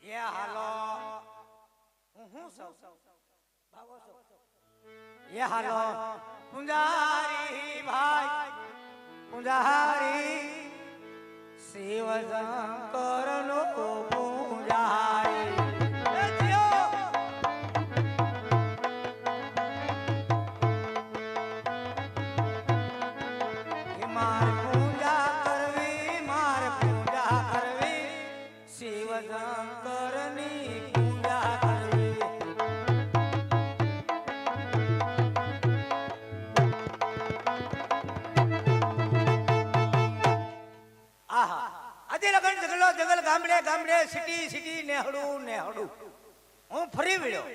એ હાલો હું સૌ ભાગો છો એ હાલો પુંજારી ભાઈ પુંજારી શિવ શંકર નો પુંજારી ગામડે ગામડે સિટી સિટી નેહડું નેહડું હું ફરી વળ્યો.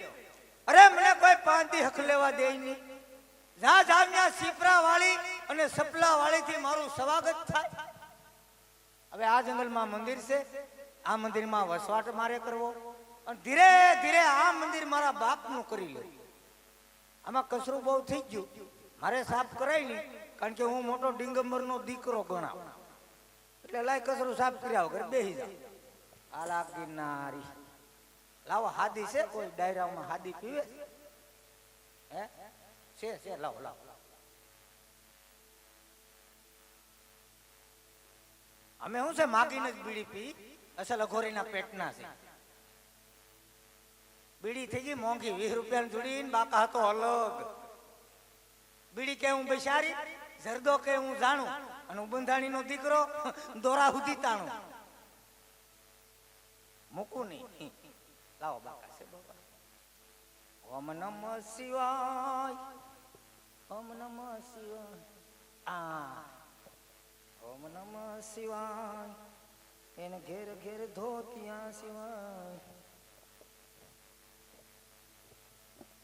અરે મને કોઈ 5 દી હક લેવા દે નહીં. જા જામ્યા સીપરા વાળી અને સપલા વાળી થી મારું સ્વાગત થાય. હવે આ જંગલમાં મંદિર છે, આ મંદિરમાં વસવાટ મારે કરવો અને ધીરે ધીરે આ મંદિર મારા બાપનું કરી લે. આમાં કચરું બહુ થઈ ગયું, મારે સાફ કરાય નહીં, કારણ કે હું મોટો ડિંગંબરનો દીકરો ગણાવ. એટલે લાય કચરું સાફ કર્યા વગર બેસી જાવ. આલા ગિરનારી લાવો હાદી છે, કોઈ ડાયરામાં હાદી પીવે હે છે લાવો લાવો. અમે શું છે માગીને જ બીડી પી, અસલ અઘોરીના પેટના છે. બીડી થઈ ગઈ મોંઘી, 20 રૂપિયાની જોડીને બાકા હતો અલગ. બીડી કે હું બિચારી, જરદો કે હું જાણું, અને હું બંધાણીનો દીકરો દોરા સુધી તાણું. મૂકું નહીં, લાવો બાકા છે બાબા. ઓમ નમઃ શિવાય, ઓમ નમઃ શિવાય, ઓમ નમઃ શિવાય. એને ઘેર ઘેર ધોતિયા શિવાય.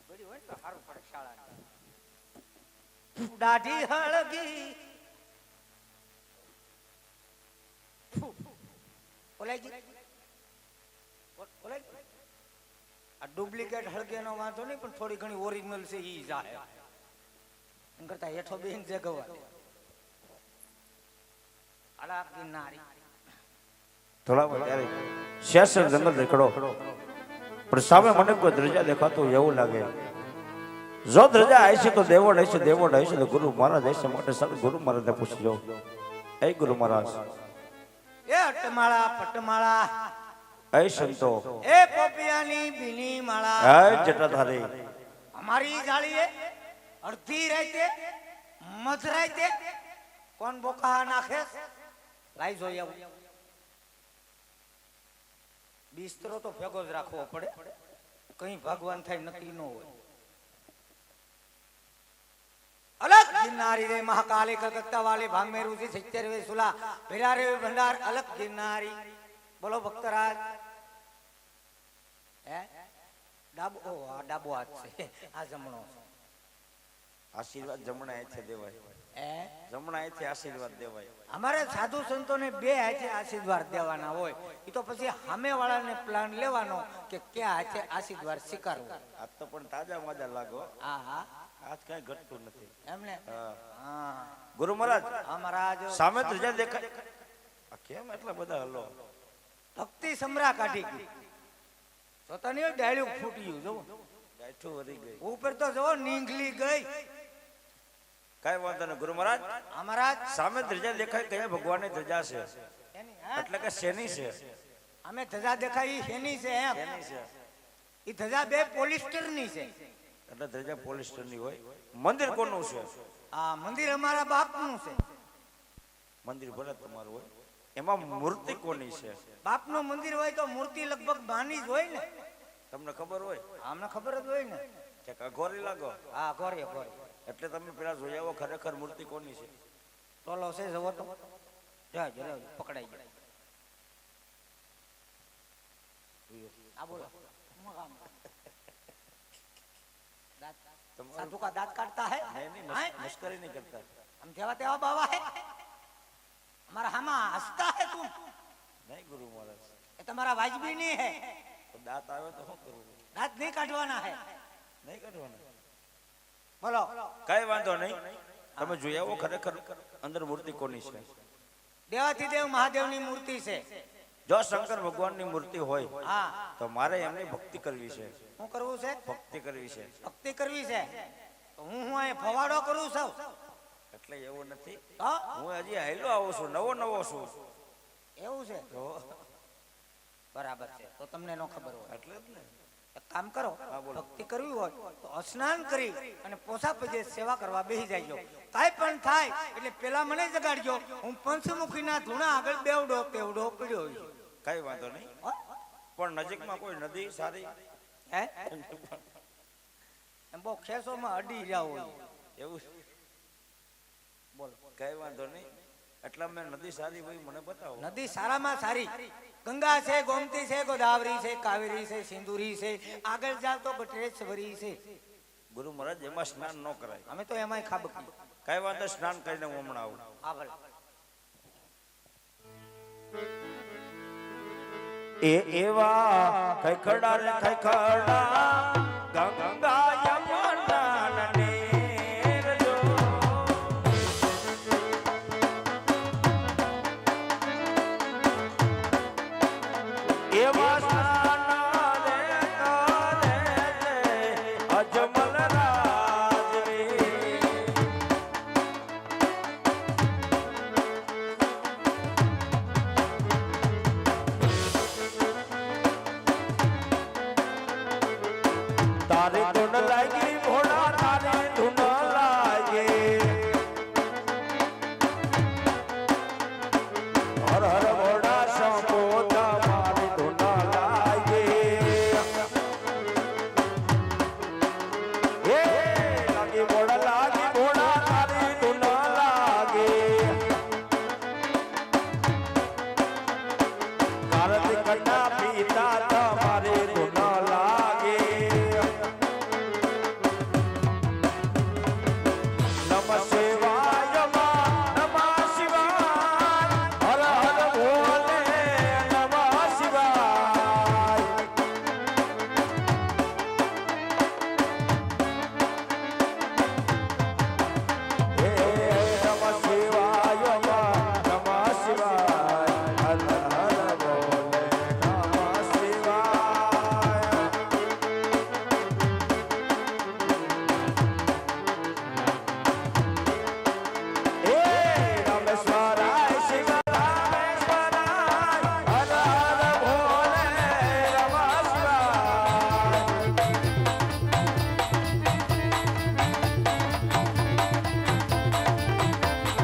બધી હોય તો સારું પડે શાળા. દાઢી હળગી આ ડુપ્લિકેટ હળગેનો વાંધો નહીં, પણ થોડી ઘણી ઓરિજિનલ છે ઈ જાહે. એમ કરતા હેઠો બેન જગવા આલા ગિરનારી થોડા ત્યારે શેષર જંગલ દેખડો, પણ સામે મને કોઈ ધ્રજા દેખાતો એવું લાગે. જો ધ્રજા હશે તો દેવોડ હશે, દેવોડ હશે તો ગુરુ મહારાજ હશે. માટે સર ગુરુ મહારાજને પૂછજો. એ ગુરુ મહારાજ, એ અટમાળા પટમાળા, એ સંતો, એ પોપિયાની બીની માળા, એ જટાધારી, અમારી જાળીએ અડધી રાતે મધ રાતે કોણ બોકા નાખે લાઈ જોઈ આવું. બિસ્તરો તો ભેગો જ રાખવો પડે, કઈ ભગવાન થાય નક્કી ન હોય. અલગ ગિરનારી રે મહાકાલી કલકત્તા વાલી ભાંગમેરુ થી 70 વે સુલા ભેરા રે ભંડાર અલગ ગિરનારી. બોલો ભક્તરાજ. હે ડાબો, આ ડાબો હાથ છે, આ જમણો છે. આશીર્વાદ જમણા હાથે દેવાય, હે જમણા હાથે આશીર્વાદ દેવાય. અમારે સાધુ સંતોને 2 હાથે આશીર્વાદ દેવાના હોય. એ તો પછી સામે વાળાને પ્લાન લેવાનો કે ક્યાં હાથે આશીર્વાદ સ્વીકારવો. આજ તો પણ તાજા માજા લાગો. હા હા, આજ કઈ ઘટતું નથી એમને. હા ગુરુ મહારાજ, મહારાજ સામે ધ્રજા દેખાય. કેમ એટલા બધા હલો? ભક્તિ સમરા કાઢી ગઈ. જોતા નહીં ડાળ્યું ફૂટ્યું, જો ગાંઠું વધી ગઈ. ઉપર તો જો નીંગલી ગઈ. કઈ વાંધો નહીં ગુરુ મહારાજ. મહારાજ સામે ધ્રજા દેખાય, કયા ભગવાનની ધ્રજા છે? એટલે કે શેની છે? અમે ધજા દેખાય ઈ શેની છે એમ? શેની છે? ઈ ધજા 2 પોલિસ્ટરની છે. એટલે ધ્રજા પોલિસ્ટરની હોય. મંદિર કોનું છે? આ મંદિર અમારા બાપનું છે. મંદિર ભલે તમારું હોય, એમાં મૂર્તિ કોની છે? બાપનું મંદિર હોય તો મૂર્તિ લગભગ બાની જ હોય ને. તમને ખબર હોય? અમને ખબર જ હોય ને. કે અઘોરી લાગો? હા ગોરી ગોરી. એટલે તમે પેલા જોઈ આવો ખરેખર મૂર્તિ કોની છે. ટોલો છે જવો તો જાજો પકડાઈ જાય. આ બોલો साधु का दांत काटता है? नहीं, मस्करी नहीं करता. हम जेवा तेवा बाबा है. हमारा हमा हंसता है तुम. नहीं गुरु महाराज, ये तुम्हारा वाजबी नहीं है. तो दांत आवे तो શું કરું? दांत नहीं काटवाना है. નહીં કાઢવાના. બોલો કઈ વાંધો નહીં. તમે જોઈ આવો ખરેખર અંદર મૂર્તિ કોની છે. દેવાથી દેવ મહાદેવની મૂર્તિ છે. જો શંકર ભગવાનની મૂર્તિ હોય હા તો મારે એમની ભક્તિ કરવી છે. શું કરવું છે? ભક્તિ કરવી છે. ભક્તિ કરવી છે તો હું અહીં ફવાડો કરું છું એટલે એવું નથી. હા હું હજી હાયલો આવું છું, નવો નવો છું. એવું છે તો બરાબર છે તો તમને ન ખબર હોય એટલે જ ને. એક કામ કરો હા, બોલો. ભક્તિ કરવી હોય તો સ્નાન કરી અને પોસા પજે સેવા કરવા બેસી જાયજો. કાંઈ પણ થાય એટલે પેલા મને જગાડજો. હું પંચમુખીના ધૂણા આગળ બેવડો પડ્યો છું. કઈ વાંધો નહીં. હો? પણ નજીકમાં કોઈ નદી સારી હે એમ બહુ ખેસોમાં અડી જાવ હોય એવું છે? બોલો કઈ વાંધો નહીં. એટલે મેં નદી સારી હોય મને બતાવો. નદી સારામાં સારી ગંગા છે, ગોમતી છે, ગોદાવરી છે, કાવેરી છે, સિંદુરી છે, આગળ જાવ તો બટરેશ્વરી છે. ગુરુ મહારાજ એમાં સ્નાન ન કરાય. અમે તો એમાંય ખાબકી. કઈ વાંધો, સ્નાન કરીને હું હમણાં આવું. હા ભલે. એવા ખખડા રે ખખડા ગંગા યમુના નીર જો એવા સ્નાન રે કરે અજમલ રાજવી તારે ધૂન લાગી ઘોડા તારે ધૂન લાગે હર હર ઘોડા સંબોધા મારે ધૂન લાગે હે લાગી ઘોડા તારે ધૂન લાગે કાર્તિક ના પિતા તમારે ધૂન લાગે નમઃ શિવાય નમઃ શિવાય હર હર ભોલે નમઃ શિવાય હે નમઃ શિવાય નમઃ શિવાય હર હર ભોલે નમઃ શિવાય હે રામેશ્વરાય શિવ રામેશ્વરાય હર હર ભોલે નમઃ શિવાય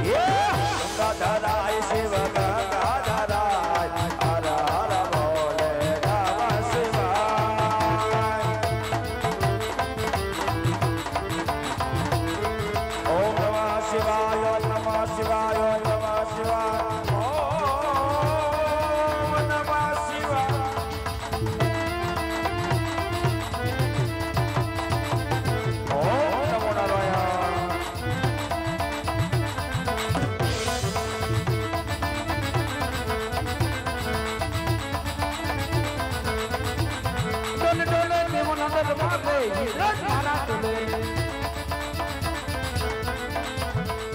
હે ગંગાધરાય શિવ ગંગાધરાય હર હર ભોલે નમઃ શિવાય ઓમ નમઃ શિવાય નમઃ શિવાય નમઃ શિવાય ઓમ નમઃ શિવાય ઓમ નમો નારાયણ ડોલે ડોલે દેવો નંદર માગે રસ મારા ડોલે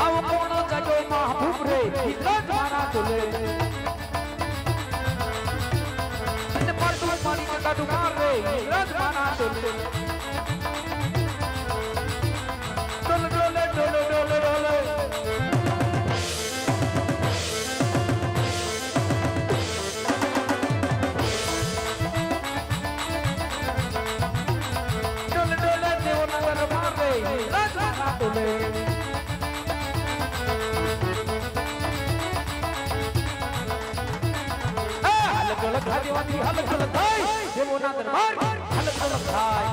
આવો કોણ ગજો મહબૂબ રે રસ મારા ડોલે ને પડતું પાણી કે કાઢું માર રે રસ મારા ડોલે ડોલે ડોલે ડોલે ડોલે ડોલે ડોલે ડોલે દેવો નંદર માગે રસ મારા ડોલે હાલ ડોલે ખાદીવાથી હાલ ડોલે થાય દેવો નંદર માર હાલ ડોલે થાય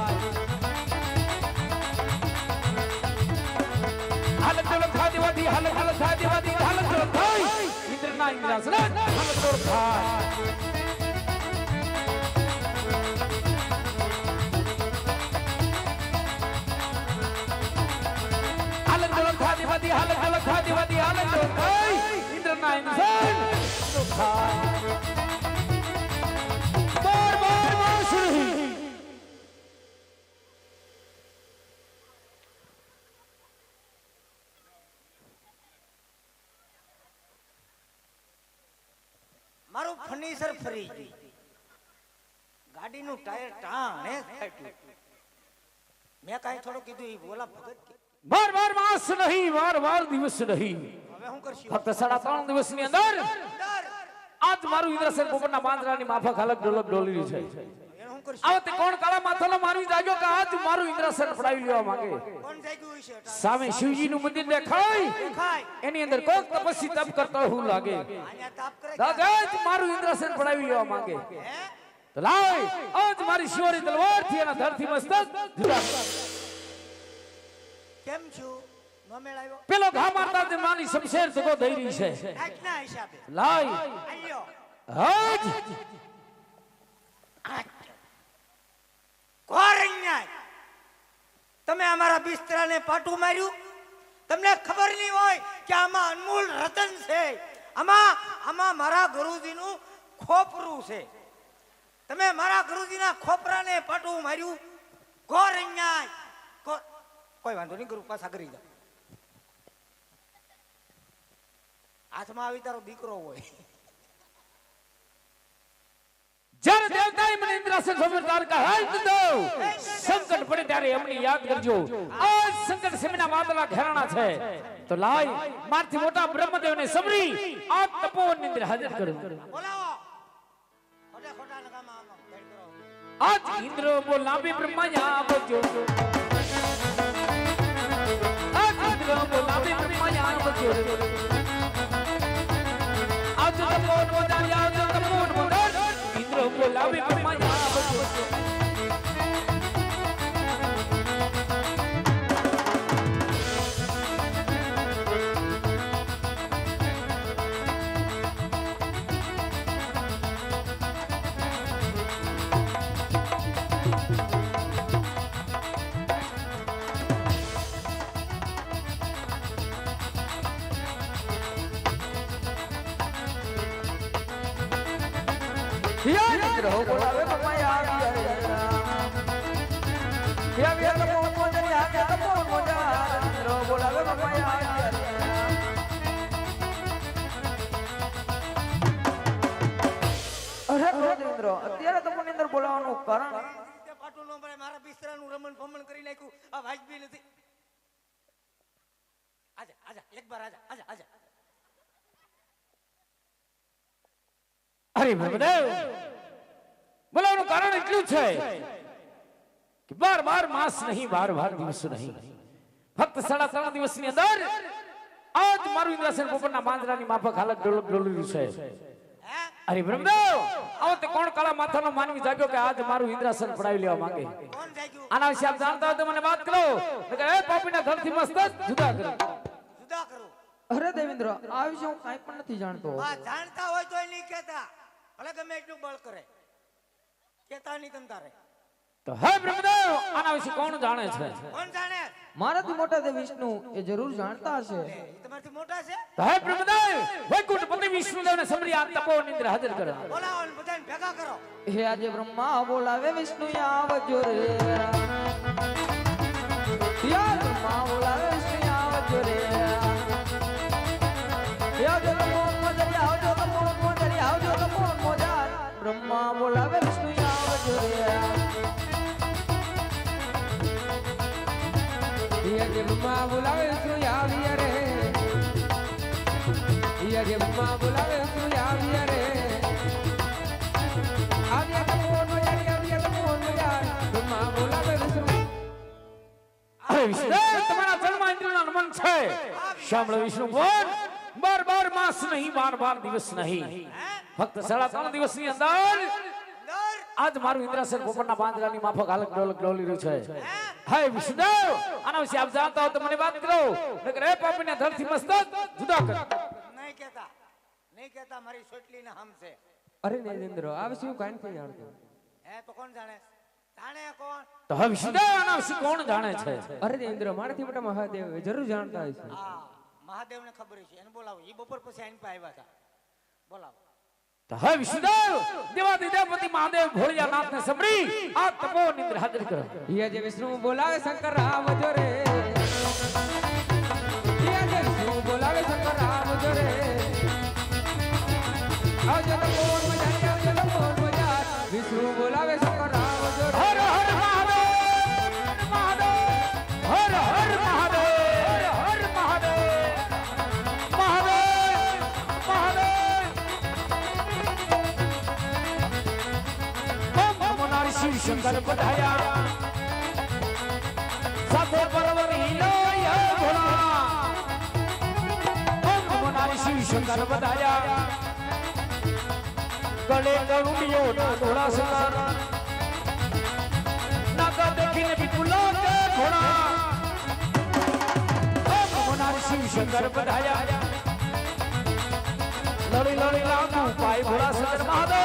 હાલ ડોલે ખાદીવાથી હાલ હાલ ખાદીવાથી હાલ ડોલે થાય ઇન્દ્રના ઇન્દ્રાસન હાલ ડોલે થાય હાલ ડોલે ખાદીવાથી હાલ હાલ ખાદીવાથી હાલ ડોલે થાય ઇન્દ્રના ઇન્દ્રાસન થાય બાર બાર વાસળી મારું ફર્નિચર ફરી ગયું, ગાડીનું ટાયર ટાણે ફાટ્યું. મેં કાંઈ થોડું કીધું એ બોલા ભગત કે બાર બાર માસ નહીં, વાર દિવસ નહીં, હવે હું કરશું? ફક્ત 3.5 દિવસની અંદર આજ મારું ઇન્દ્રસેન પોપટના પાંજરાની માફક હાલક ડોલક ડોલી છે. એને હું કરશું? આ વખતે કોણ કાળા માથાનો માનવી જાગ્યો કે આજ મારું ઇન્દ્રસેન પડાવી લેવા માંગે. કોણ જાગ્યું હશે? સામે શિવજીનું મંદિર દેખાય, ખાય એની અંદર કોક તપસ્વી તપ કરતો હું લાગે. આયા તાપ કરે દાદા જ મારું ઇન્દ્રસેન પડાવી લેવા માંગે. હે તો લાય આજ મારી શિવરી તલવારથી એના ધરતી મસ્તક જુદા કર. કેમ છું? નો મેળ આવ્યો? પેલો ઘા મારતા તે માની શમશેર તકો દઈ રહી છે. આજના હિસાબે લાય આલ્યો હજ ઘોર અન્યાય. તમે અમારા બિસ્તરાને પાટું માર્યું. તમને ખબર નહીં હોય કે આમાં અનમોલ રતન છે, આમાં મારા ગુરુજીનું ખોપરું છે. તમે મારા ગુરુજીના ખોપરાને પાટું માર્યું. ઘોર અન્યાય. કોઈ વાંધો નહીં, ગુરુ પાછા કરી જાઓ. હાથમાં આવી તારો દીકરો હોય. જ્યારે દેવતાએ મને ઇન્દ્રસેન સમજદાર કહાય દીધો, સંકટ પડે ત્યારે એમની યાદ કરજો. આ સંકટ સેમના વાદળા ઘેરાણા છે. તો લાય મારથી મોટા બ્રહ્મદેવને સમરી આ તપોવનની અંદર હાજર કરો. બોલાવો. ખોટા ખોટા નકામા આમાં ભેળ કરો. આજ ઇન્દ્ર બોલાવે બ્રહ્મા આવજો. આજ ઇન્દ્ર બોલાવે બ્રહ્મા આવજો. આજ તપોવન મોદારી આવજો, તપોવન મોદારી ઇન્દ્ર બોલાવે બ્રહ્મા આવજો. ઇન્દ્ર બોલાવે બ્રહ્મા આવી રે રામ. યા તપોવન મોદારી આવે, તપોવન મોદારી ઇન્દ્ર બોલાવે બ્રહ્મા આવી રે રામ. અરે ક્રોધેન્દ્ર, અત્યારે તમને અંદર બોલાવવાનું કારણ તે પાટું નો મળે, મારા બિસ્તરાનું રમણ ભમણ કરી નાખ્યું. આ વાજબી નથી. આજા આજા એક બાર આજા આજા આજા. અરે બ્રહ્મદેવ, બોલાવવાનું કારણ એટલું છે કે બાર માસ નહીં, બાર દિવસ નહીં, ફક્ત 3.5 દિવસની અંદર આજ મારું ઇન્દ્રસેન પોપટના પાંજરાની માફક હાલત ડોલક ડોલી છે. હે અરે બ્રહ્મદેવ, આવો તે કોણ કાળા માથાનો માનવી જાગ્યો કે આજ મારું ઇન્દ્રસેન પડાવી લેવા માંગે. કોણ જાગ્યું? આના વિશે આપ જાણતા હોય તો મને વાત કરો. નકર એ પાપીના ધરતી મસ્તક જુદા કરો. જુદા કરું. અરે દેવેન્દ્ર, આ વિશે હું કાંઈ પણ નથી જાણતો. આ જાણતા હોય તો નહીં કહેતા. ભલે ગમે એટલું બળ કરે, કહેતા નહીં તમ તારે. તો હે બ્રહ્મદેવ, આના વિશે કોણ જાણે છે? કોણ જાણે? મારાથી મોટા દેવ વિષ્ણુ એ જરૂર જાણતા હશે. એ તમારથી મોટા છે. તો હે બ્રહ્મદેવ, વૈકુંઠપતિ વિષ્ણુદેવને સમરી આ તપોવનની અંદર હાજર કરો. બોલાવો ને બધાને ભેગા કરો. હે આજે બ્રહ્મા બોલાવે વિષ્ણુ આવજો રે. યા બ્રહ્મા બોલાવે વિષ્ણુ આવજો રે. યા તપોવન મોજારી આવજો, તપોવન મોજારી આવજો, તપોવન મોજાર. બ્રહ્મા બોલાવે વિષ્ણુ આવજો રે. યજે બ્રહ્મા બોલાવે વિષ્ણુ આવી રે. યજે બ્રહ્મા બોલાવે વિષ્ણુ આવી રે. આવ્યા તો મોન મજારી, આવ્યા તો મોન મજારી. બ્રહ્મા બોલાવે વિષ્ણુ. અરે વિષ્ણુ, તમારા જન્મ ઇન્દ્રના નમન છે. સાંભળો વિષ્ણુ બોલ, બાર માસ નહીં, બાર દિવસ નહીં, ફક્ત 3.5 દિવસની અંદર અંદર આજ મારું ઇન્દ્રસેન પોપટના પાંજરાની માફક હાલક ડોલક ડોલી રહ્યું છે. હે વિષ્ણુદેવ, આના વિશે આપ જાણતા હો તો મને વાત કરો. નકર એ પાપીના ધરતી મસ્તક જુદા કરો. નહીં કહેતા. નહીં કહેતા, મારી સોટલીના હમ છે. અરે નરેન્દ્ર, આ વિશે હું કાંઈ નથી જાણતો. હે તો કોણ જાણે? જાણે કોણ? તો હે વિષ્ણુદેવ, આના વિશે કોણ જાણે છે? અરે નરેન્દ્ર, મારાથી મોટા મહાદેવ જરૂર જાણતા હશે. હા, મહાદેવને ખબર છે. એને બોલાવો. એ બપોર પછી આઈને પાસે આવ્યા હતા. બોલાવો. તો હે વિષ્ણુદેવ, દેવાધિદેવપતિ મહાદેવ ભોળિયાનાથને સમરી આ તપોવનની અંદર હાજર કરો. યજે વિષ્ણુ બોલાવે શંકર આવજો રે. યજે વિષ્ણુ બોલાવે શંકર આવજો રે. આવજો આવજો તો મોહન મોજારી આવજો તો મોહન મોજાર વિષ્ણુ બોલાવે શંકર આવજો હર હર મહાદેવ મહાદેવ હર હર મહાદેવ હર મહાદેવ મહાદેવ મહાદેવ ઓમ નમો નારાયણ શિવ શંકર પધાર્યા સાથે પર્વત હિલોય ભોળા ઓમ નમો નારાયણ શિવ શંકર પધાર્યા ગળે ગરુડિયો ના ઘોડા સવાર નાગા દેખીને વિપુલો કે ઘોડા ઓમ નમો નારાયણ શિવ શંકર પધાર્યા લડી લડી લાગુ પાય ઘોડા સવાર મહાદેવ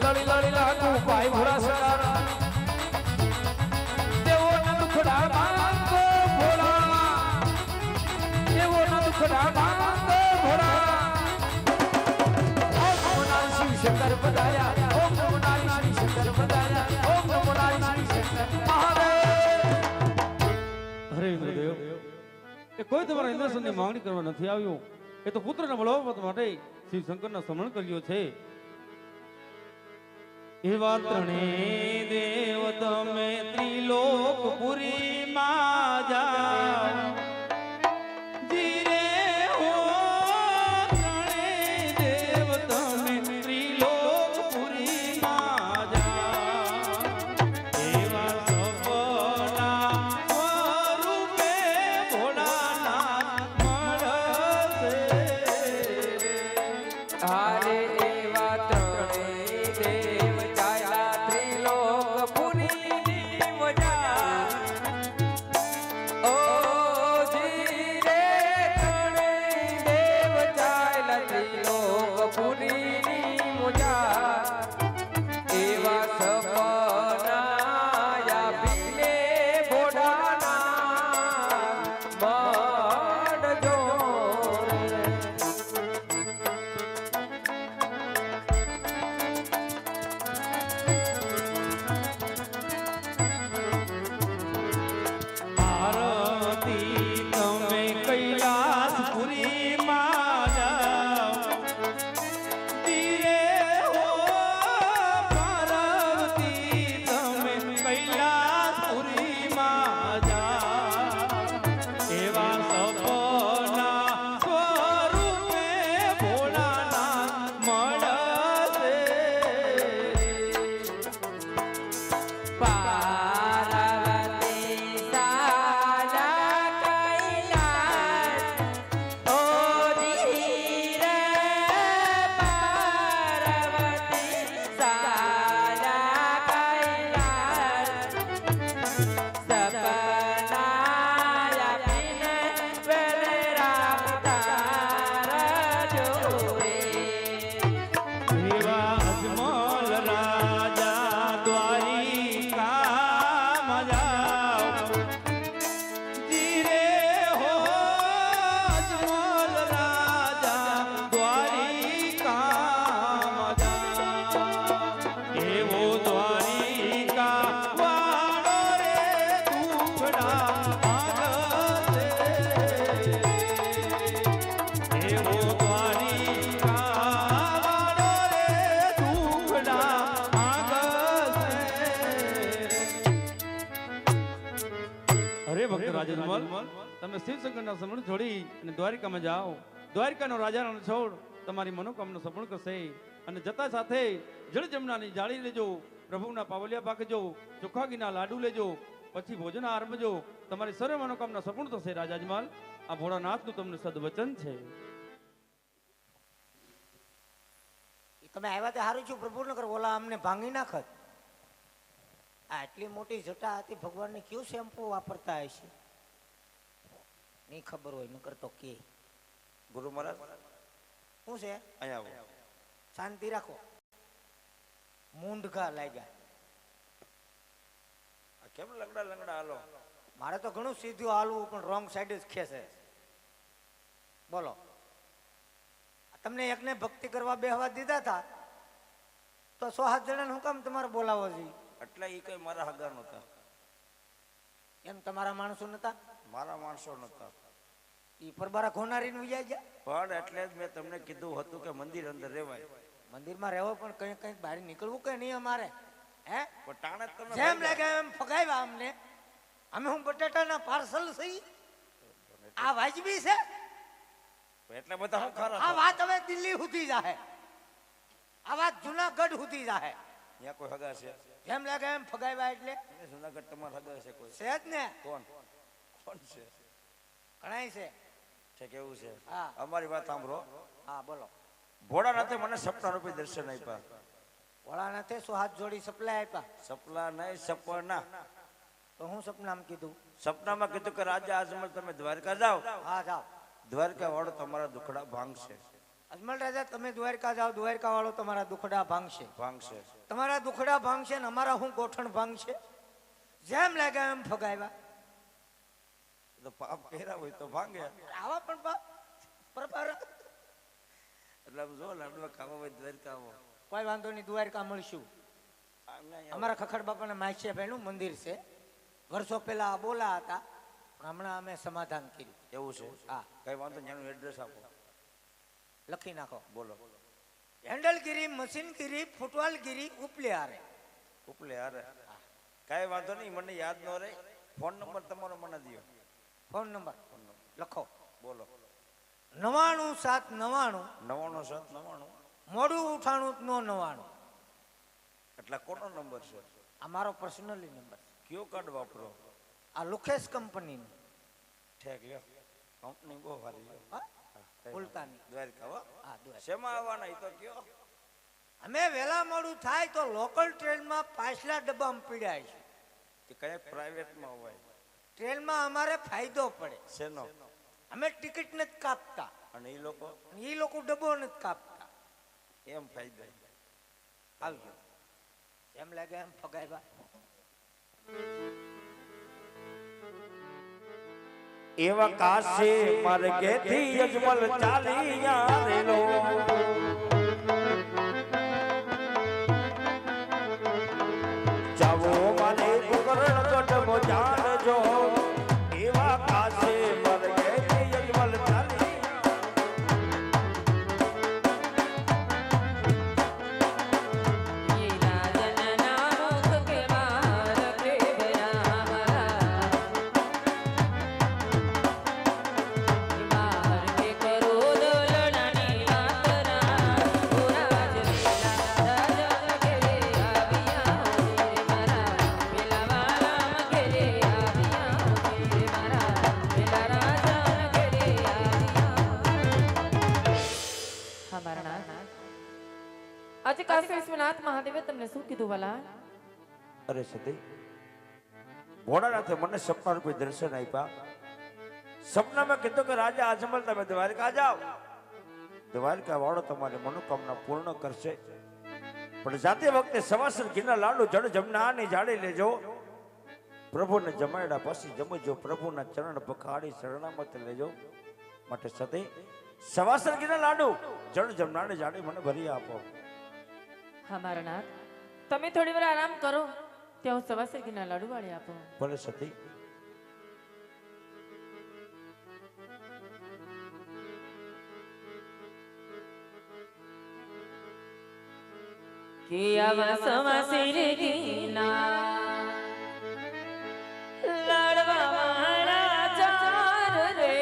લડી લડી લાગુ પાય ઘોડા સવાર દેવો ના દુખડા માંગો ભોળા દેવો ના દુખડા માંગો ભોળા શંકર પધાર્યા ઓમ નમો નારાયણ શ્રી શંકર પધાર્યા ઓમ નમો નારાયણ શ્રી શંકર મહાદેવ હરે ઇન્દ્રદેવ એ કોઈ તમારા ઇન્દ્રસનની માંગણી કરવા નથી આવ્યું એ તો પુત્રના બળાવવા માટે શિવ શંકરના સમરણ કર્યો છે એવા ત્રણેય દેવ તમે ત્રિલોકપુરીમાં જાઓ જીરે હો ત્રણેય દેવ તમે ત્રિલોકપુરીમાં જાઓ એવા સપના સ્વરૂપે ભોળાનાથ મળશે હારે એવા ત્રણેય દેવ ચાલ્યા ત્રિલોકપુરીની મજા ઓ જી રે ત્રણેય દેવ ચાલ્યા ત્રિલોકપુરીની મજા એવા સપના આપીને ભોળાનાથ મળજો રે. આરતી તમે કૈલાસપુરીમાં જાઓ ધીરે હો પાર્વતી તમે કૈલાસપુરીમાં જાઓ એવા સપના સ્વરૂપે ભોળાનાથ મળશે પાર્વતી સાલા કૈલાસ ઓ જી રે પાર્વતી સાલા કૈલાસ સપના આપીને વેલે રામ તારા જોરે એવા અજમલ રાજા દ્વારિકામાં જાઓ જીરે હો અજમલ રાજા દ્વારિકામાં જાઓ એવો દ્વારિકા વાળો રે દુખડા ભાગશે એવો દ્વારિકા વાળો રે દુખડા ભાગશે. અરે ભક્ત રાજનમલ તમે શિવશંકરના સમરણ છોડી અને દ્વારિકામાં જાઓ દ્વારિકાનો રાજાનો છોડ તમારી મનોકામના સફળ કરશે અને જતા સાથે જળ જમનાની જાળી લેજો પ્રભુના પાવલિયા પાકજો ચોખાગીના લાડુ લેજો પછી ભોજન આરંભજો તમારી સર્વ મનોકામના સફળ થશે રાજાજમાલ આ ભોળાનાથનું તમને સદવચન છે તમે આવ્યા તે સારું છું પ્રભુ નગર ઓલા અમને ભાંગી નાખત આટલી મોટી જટા હતી ભગવાનની કયું શેમ્પુ વાપરતા હશે નહીં ખબર હોય નકર તો કે ગુરુ મહારાજ શું છે અહીંયા આવો શાંતિ રાખો મૂંઢઘા લાગ્યા આ કેમ લંગડા લંગડા હાલો મારે તો ઘણું સીધું હાલવું પણ રોંગ સાઈડ જ ખેંચે બોલો તમને એકને ભક્તિ કરવા બેહવા દીધા હતા તો 6-7 જણાને હું કામ તમારે બોલાવો છે એટલે એ કઈ મારા હગા નહોતા એમ તમારા માણસો નતા મારા માણસો નહોતા ઈ પરબારા ખોનારીને ઉજાઈ ગયા. પણ એટલે જ મેં તમને કીધું હતું કે મંદિર અંદર રહેવાય. મંદિરમાં રહેવો પણ કઈ કઈ બહાર નીકળવું કે નહીં અમારે? હે પણ ટાણે જ તમે જેમ લાગે એમ ફગાવ્યા અમને. અમે હું બટાટાના પાર્સલ સહી આ વાજબી છે? એટલે બધા હું ખરા આ વાત હવે દિલ્હી સુધી જાહે, આ વાત જુનાગઢ સુધી જાહે. ત્યાં કોઈ હગા છે? જેમ લાગે એમ ફગાવ્યા એટલે એને જુનાગઢ તમારા હગા છે કોઈ? છે જ ને, કોણ કોણ છે? ઘણાય છે. છે કેવું છે? હા. અમારી વાત સાંભળો. હા બોલો. ભોળાનાથે મને સપના રૂપે દર્શન આપ્યા. ભોળાનાથે સો હાથ જોડી સપ્લાય આપ્યા. સપના નહીં સપના. તો હું સપનામાં કીધું? સપનામાં કીધું કે રાજા આજમલ તમે દ્વારકા જાઓ. હા જાઓ. દ્વારકા વાળો તમારા દુખડા ભાંગશે. અજમલ રાજા તમે દ્વારકા જાઓ, દ્વારકા વાળો તમારા દુખડા ભાંગશે. ભાંગશે. તમારા દુખડા ભાંગશે ને અમારા હું ગોઠણ ભાંગશે. જેમ લાગે એમ ફગાવ્યા. તો પાપ કર્યા હોય તો ભાંગે. આવા પણ પાપ પરબારા. એટલે આમ જો લાડવા ખાવા હોય દ્વારકા આવો. કોઈ વાંધો નહીં, દ્વારકા મળશું. આમ નહીં આવો. અમારા ખખડ બાપાના માછે ભાઈનું મંદિર છે. વર્ષો પહેલા આ બોલા હતા, પણ હમણાં અમે સમાધાન કર્યું. એવું છે? હા. કઈ વાંધો નહીં, એનું એડ્રેસ આપો. લખી નાખો. બોલો. હેન્ડલગીરી, મશીનગીરી, ફૂટવાલગીરી, ઉપલે હારે. ઉપલે અરે કઈ વાંધો નહીં, મને યાદ ન રહે. ફોન નંબર તમારો મને દો. ફોન નંબર લખો. બોલો. 99799 99 મોડું ઉઠાણું નો 99. એટલે કોનો નંબર છે? આ મારો પર્સનલી નંબર. કયો કાર્ડ વાપરો? આ લુખેશ કંપનીનું. ઠેક લ્યો. કંપની બહુ સારી લ્યો. હા? ભૂલતા નહીં. દ્વારકા હો. હા દ્વારકા. શેમાં આવવાના એ તો કયો. અમે વેલા મોડું થાય તો લોકલ ટ્રેનમાં પાછલા ડબ્બામાં પીડાય છે. કે કઈ પ્રાઇવેટમાં હોય. ટ્રેનમાં અમારે ફાયદો પડે. શેનો? અમે ટિકિટ નથી કાપતા અને એ લોકો અને એ લોકો ડબ્બો નથી કાપતા. એમ ફાયદો. આવજો. એમ લાગે એમ ફગાવ્યા. એવા કાશે માર્ગેથી અજમલ ચાલી આવેલો. જાવો મારે કુકરણ ગઢ જાણજો. એવા કાશે માર્ગેથી અજમલ ચાલી. ये राजन नामुख के मार के बराबरा मार के करो दलनी मातरा राज राजा के आविया रे मरा पेला वाला के रे आविया रे मरा पेला राजा के रे आविया हमारा આજે કાશી વિશ્વનાથ મહાદેવે તમને શું કીધું વાલા? અરે સતી, ભોળાનાથે મને સપના રૂપે દર્શન આપ્યા. સપનામાં કીધું કે રાજા આજમલ તમે દ્વારકા જાઓ. દ્વારકા વાળો તમારી મનોકામના પૂર્ણ કરશે. પણ જાતે વખતે સવાસર ઘીના લાડુ જળ જમનાની જાળી લેજો. પ્રભુને જમાડ્યા પછી જમજો. પ્રભુના ચરણ પખાડી શરણામત લેજો. માટે સતી સવાસર ઘીના લાડુ જળ જમનાની જાળી મને ભરી આપો. હા મારા નાથ, તમે થોડી વાર આરામ કરો, ત્યાં હું સવાસર ઘીના લાડુ વાળી આપો. ભલે સતી. કે આવા સવાસર ઘીના લાડવા વાળા ચાર રે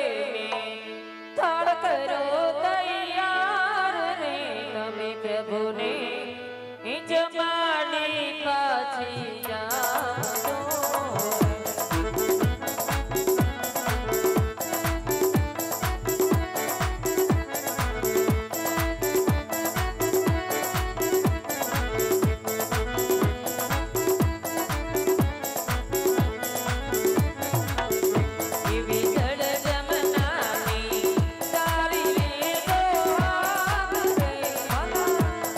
થાળ કરો તૈયાર રે તમે પ્રભુને જમાડી પાછી જાઓ. એવી જળ જમનાની તારી લેજો હાથ રે,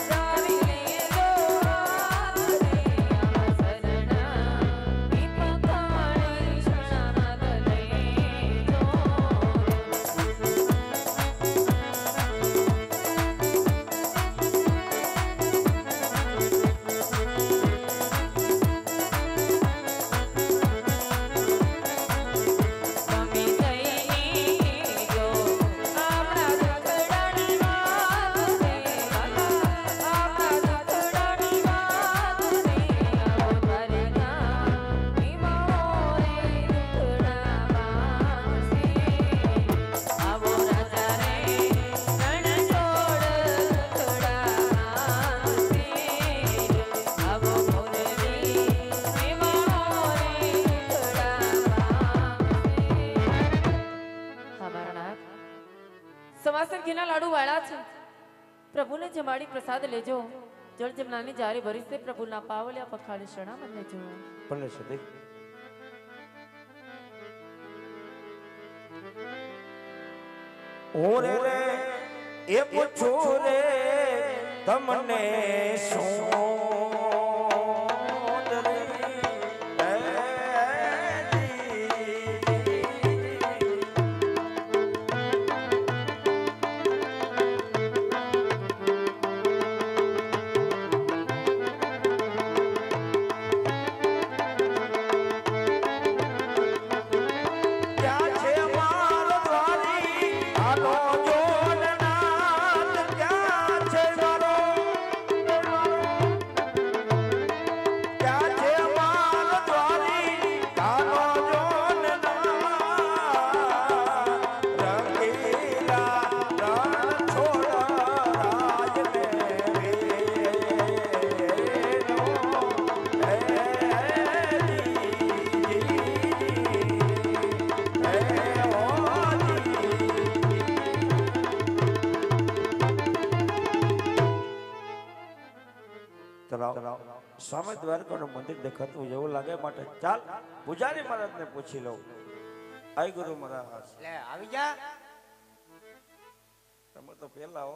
તારી લેજો લાડુ વાળા છે પ્રભુને જમાડી પ્રસાદ લેજો જળ જમનાની જારી ભરી છે પ્રભુના પાવલિયા પખાડી શણા મને જો ભલે સદી ઓરે રે એ પૂછું રે તમને શું સ્વામી દ્વારકાનું મંદિર દેખાતું એવું લાગે માટે ચાલ પૂજારી મહારાજને પૂછી લઉં આઈ ગુરુ મહારાજ લે આવી જા તમે તો પેલા હો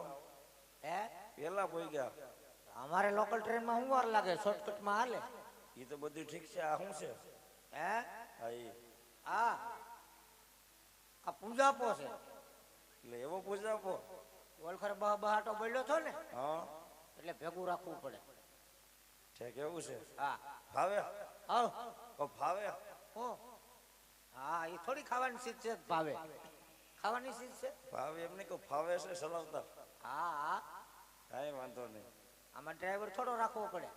હે પેલા પોઈ ગયા અમારે લોકલ ટ્રેન માં શું વાર લાગે શોર્ટકટ માં હાલે એ તો બધું ઠીક છે આ શું છે હે હા ઈ આ આ પૂજાપો છે એટલે એવો પૂજાપો ઓળખર બહાટો બોલ્યો છો ને હા એટલે ભેગું રાખવું પડે છે કેવું છે હા ભાવે આવ ઓ ભાવે હો હા એ થોડી ખાવાની ચીજ છે ભાવે ખાવાની ચીજ છે ભાવે એમને કહું ફાવે છે સલાવતા હા હા કાંઈ વાંધો નહીં આમાં ડ્રાઈવર થોડો રાખવો પડે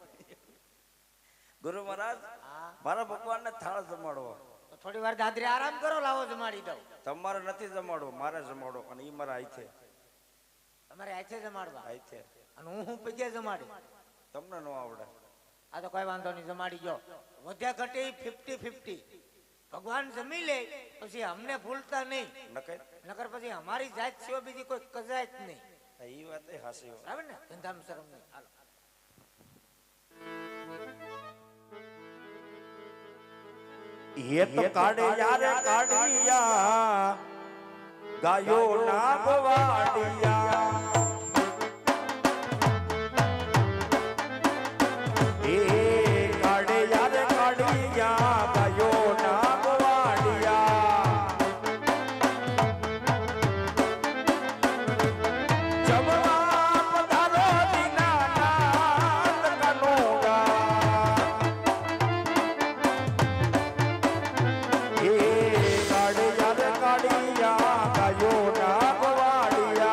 ગુરુ મહારાજ હા મારા ભગવાનને થાળ જમાડવો તો થોડી વાર દાદરે આરામ કરો લાવો જમાડી દઉં તમારે નથી જમાડવો મારે જમાડવો અને ઈ મારા હાથે તમારે આછે જમાડવા હાથે અને હું પગે જમાડી તમને ન આવડે આ તો કોઈ વાંધો નહીં જમાડી ગયો વધ્યા ઘટે 50-50 ભગવાન જમી લે પછી અમને ભૂલતા નહીં નકર નકર પછી અમારી જાત સિવાય બીજી કોઈ કજાય જ નહીં ઈ વાત એ હાસી હોય બરાબર ને ધંધાનું શરમ નહીં હાલો ये तो काड़े यार काड़िया गायो ना बवाड़िया ए काड़े यार काड़िया गायो ना बवाड़िया जमना पधारो दीनानाथ कनोगा काड़िया गायो ना बवाड़िया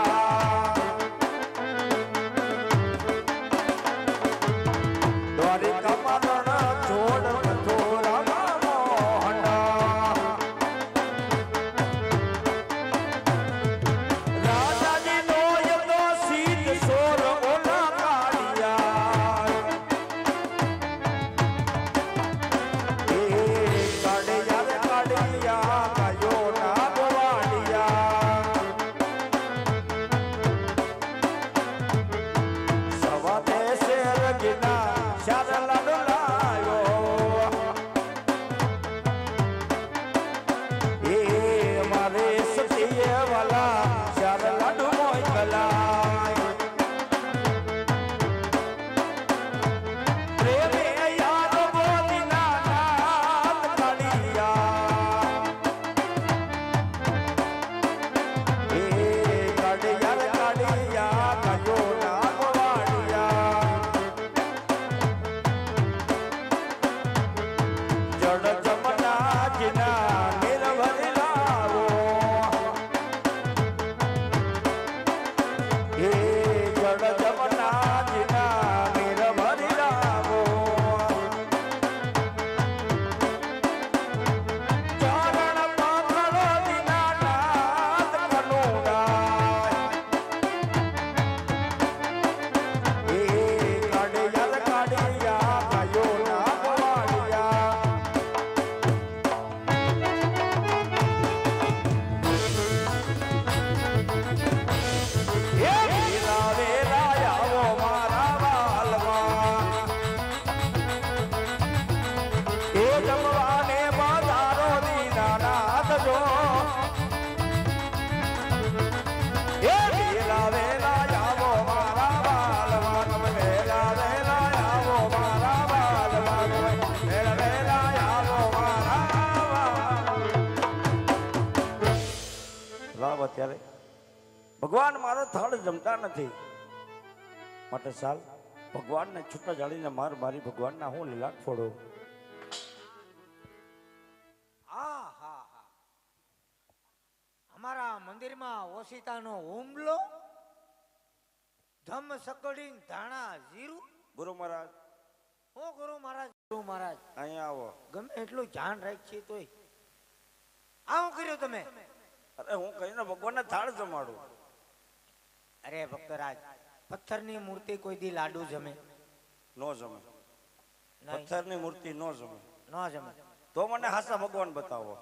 થાળ જમતા નથી. માટે ચાલ ભગવાનને છૂટા જાળીને મારી ભગવાનના હું લીલાટ ફોડો. હા હા હા અમારા મંદિરમાં ઓશિતાનો હુમલો, ધમ સકડીન ધાણા જીરું. ગુરુ મહારાજ હું ગુરુ મહારાજ, ગુરુ મહારાજ અહીંયા આવો. ગમે એટલું ધ્યાન રાખીએ તોય આવું કર્યું તમે? અરે હું કહીને ભગવાનને થાળ જમાડું. અરે ભક્તરાજ, પથ્થરની મૂર્તિ કોઈ દી લાડુ જમે? નો જમે. નહીં, પથ્થરની મૂર્તિ નો જમે. ન જમે. તો મને હાસા ભગવાન બતાવો.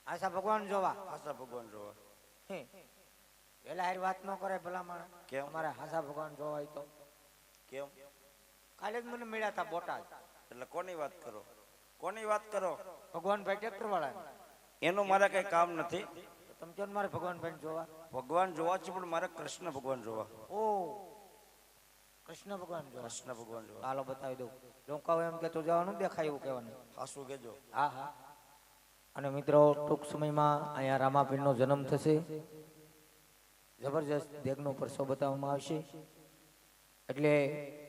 આશા ભગવાન જોવા હાસા ભગવાન જોવા. પેલા હારી વાત ન કરે ભલા માણસ. કેમ? અમારે હાસા ભગવાન જોવા હોય તો કેમ? કાલે જ મને મળ્યા હતા બોટાદ. એટલે કોની વાત કરો? કોની વાત કરો? ભગવાનભાઈ ટ્રેક્ટર વાળા. એનું મારે કઈ કામ નથી. તમે કહો ને મારે ભગવાનભાઈ જોવા. ભગવાન જોવા છે પણ મારે કૃષ્ણ ભગવાન જોવા. ઓ કૃષ્ણ ભગવાન જોવા. કૃષ્ણ ભગવાન જોવા. હાલો બતાવી દઉં. જો કહું એમ કે તો જવાનું દેખાય એવું કહેવાનું. હાસુ કેજો. હા હા. અને મિત્રો ટૂંક સમયમાં અહીંયા રામાપીરનો જન્મ થશે. જબરજસ્ત દેગનો પરસો બતાવવામાં આવશે. એટલે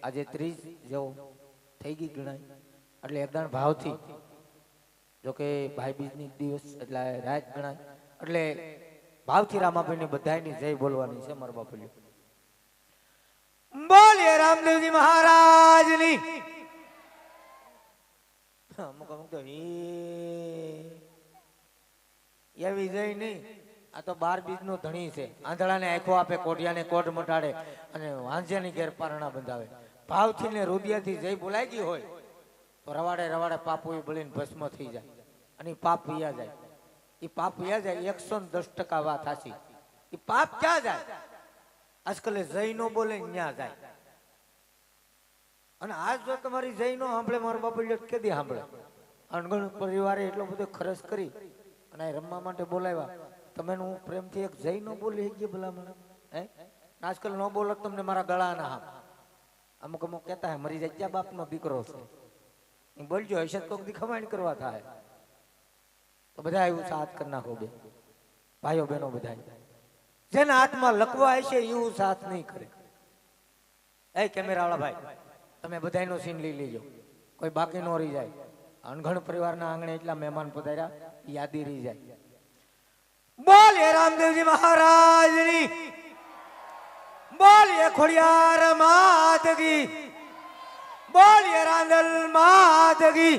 આજે 30 જેવો થઈ ગઈ ગણાય. એટલે એકદમ ભાવથી, જોકે ભાઈ બીજની દિવસ એટલે રાત ગણાય, એટલે ભાવથી રામાપીરની બધાયની જય બોલવાની છે મારા બાપુ. બોલીએ રામદેવજી મહારાજની. અમુક અમુક તો એવી જય નહીં. આ તો 12 બીજનો ધણી છે. આંધળાને આંખો આપે, કોઢિયાને કોઢ મટાડે અને વાંઝિયાની ઘેર પારણા બંધાવે. ભાવથી ને રુદિયાથી જય બોલાઈ ગઈ હોય તો રવાડે રવાડે પાપો બળીને ભસ્મ થઈ જાય અને પાપ વયા જાય. એ પાપ વયા જાય 110% વાત સાચી. એ પાપ ક્યાં જાય? આજકાલ જય નો બોલે ન્યા જાય. અને આજ જો તમારી જય નો સાંભળે મારો બાપુ કેદી સાંભળે? અણગણ પરિવારે એટલો બધો ખર્ચ કરી અને રમવા માટે બોલાવ્યા. તમે હું પ્રેમથી એક જય નો બોલી ગઈ ભલામણ. હે આજકાલ નો બોલો તમને મારા ગળાના હામ. અમુક અમુક કહેતા હે મરી જાય બાપનો દીકરો છે. એ બોલજો હશે તો કોઈક દી ખમાણી કરવા થાય તો બધા એવું સાથ કરી નાખો. બે ભાઈઓ બહેનો બધા જેના હાથમાં લખવા હશે એવું સાથ નહીં કરે. એ કેમેરા વાળા ભાઈ, તમે બધાનો સીન લઈ લેજો, કોઈ બાકી નો રહી જાય. અણઘણ પરિવારના આંગણે એટલા મહેમાન પધાર્યા, યાદી રહી જાય. બોલીએ રામદેવજી મહારાજની. બોલીએ ખોડિયાર માત કી. બોલીએ રાંદલ માત કી.